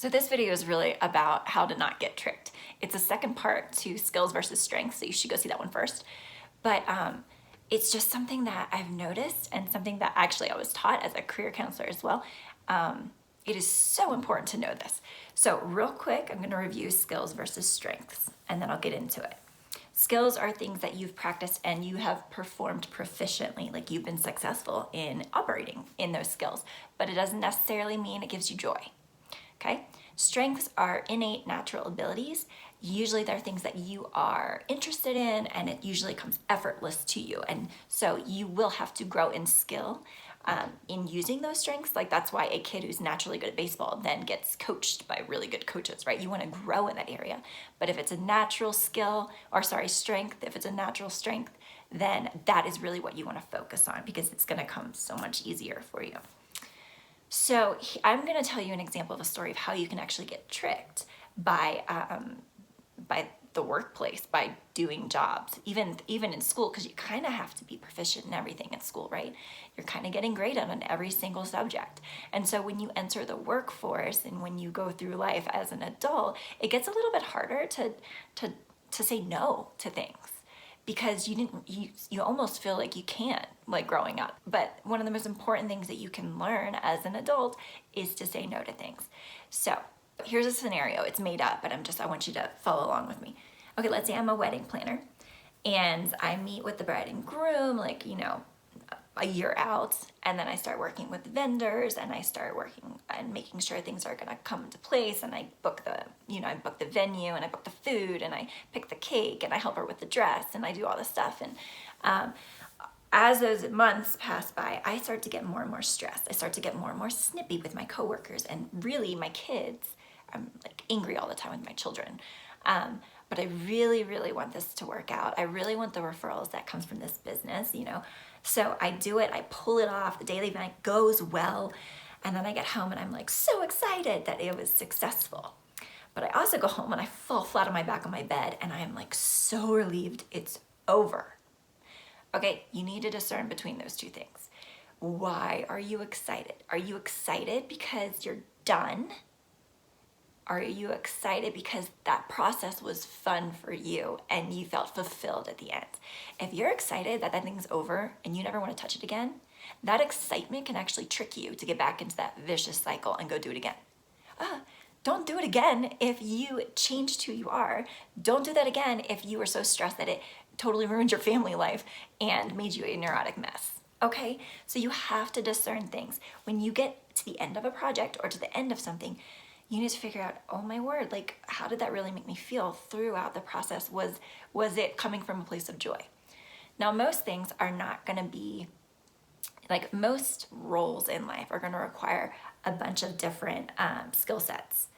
So this video is really about how to not get tricked. It's a second part to skills versus strengths, so you should go see that one first. But it's just something that I've noticed and something that actually I was taught as a career counselor as well. It is so important to know this. So real quick, I'm gonna review skills versus strengths, and then I'll get into it. Skills are things that you've practiced and you have performed proficiently, like you've been successful in operating in those skills, but it doesn't necessarily mean it gives you joy. Okay? Strengths are innate natural abilities. Usually they're things that you are interested in and it usually comes effortless to you. And so you will have to grow in skill in using those strengths. Like that's why a kid who's naturally good at baseball then gets coached by really good coaches, right? You want to grow in that area. But if it's a natural strength, if it's a natural strength, then that is really what you want to focus on because it's going to come so much easier for you. So I'm going to tell you an example of a story of how you can actually get tricked by the workplace, by doing jobs, even in school, because you kind of have to be proficient in everything in school, right? You're kind of getting graded on every single subject. And so when you enter the workforce and when you go through life as an adult, it gets a little bit harder to say no to things. Because you almost feel like you can't, like growing up. But one of the most important things that you can learn as an adult is to say no to things. So here's a scenario. It's made up, but I want you to follow along with me. Okay, let's say I'm a wedding planner and I meet with the bride and groom, like, a year out, and then I start working with vendors and I start working and making sure things are gonna come into place, and I book the venue and I book the food and I pick the cake and I help her with the dress and I do all this stuff. And as those months pass by, I start to get more and more stressed. I start to get more and more snippy with my coworkers and really my kids. I'm like angry all the time with my children. But I really, really want this to work out. I really want the referrals that comes from this business, So I do it, I pull it off, the daily event goes well, and then I get home and I'm like so excited that it was successful. But I also go home and I fall flat on my back on my bed and I am like so relieved it's over. Okay, you need to discern between those two things. Why are you excited? Are you excited because you're done? Are you excited because that process was fun for you and you felt fulfilled at the end? If you're excited that thing's over and you never want to touch it again, that excitement can actually trick you to get back into that vicious cycle and go do it again. Don't do it again if you changed who you are. Don't do that again if you were so stressed that it totally ruined your family life and made you a neurotic mess. Okay? So you have to discern things. When you get to the end of a project or to the end of something, you need to figure out, oh my word, like how did that really make me feel throughout the process? Was it coming from a place of joy? Now, most things are not gonna be, like most roles in life are gonna require a bunch of different skill sets.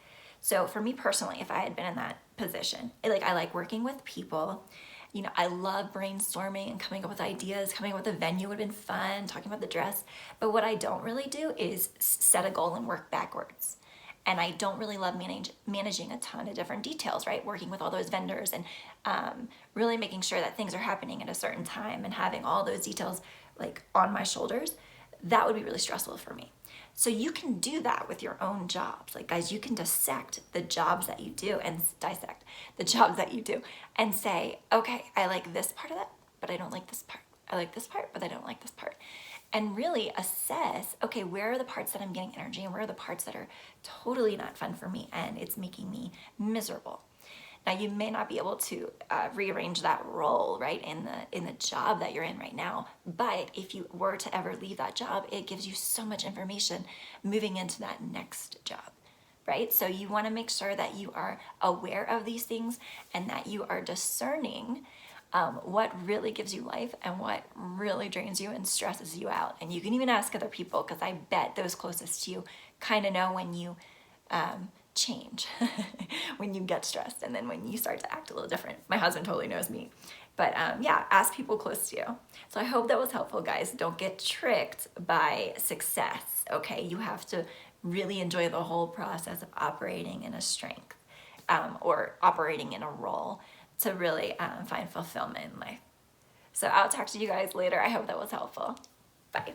So for me personally, if I had been in that position, I like working with people. I love brainstorming and coming up with ideas. Coming up with a venue would have been fun, talking about the dress. But what I don't really do is set a goal and work backwards. And I don't really love managing a ton of different details, right? Working with all those vendors and really making sure that things are happening at a certain time and having all those details like on my shoulders, that would be really stressful for me. So you can do that with your own jobs. Like guys, you can dissect the jobs that you do and say, okay, I like this part of that, but I don't like this part. I like this part, but I don't like this part. And really assess, okay, where are the parts that I'm getting energy and where are the parts that are totally not fun for me and it's making me miserable. Now you may not be able to rearrange that role, right, in the job that you're in right now, but if you were to ever leave that job, it gives you so much information moving into that next job, right? So you wanna make sure that you are aware of these things and that you are discerning what really gives you life and what really drains you and stresses you out. And you can even ask other people, because I bet those closest to you kind of know when you change, when you get stressed, and then when you start to act a little different. My husband totally knows me. But yeah, ask people close to you. So I hope that was helpful, guys. Don't get tricked by success, okay? You have to really enjoy the whole process of operating in a strength or operating in a role to really find fulfillment in life. So I'll talk to you guys later. I hope that was helpful. Bye.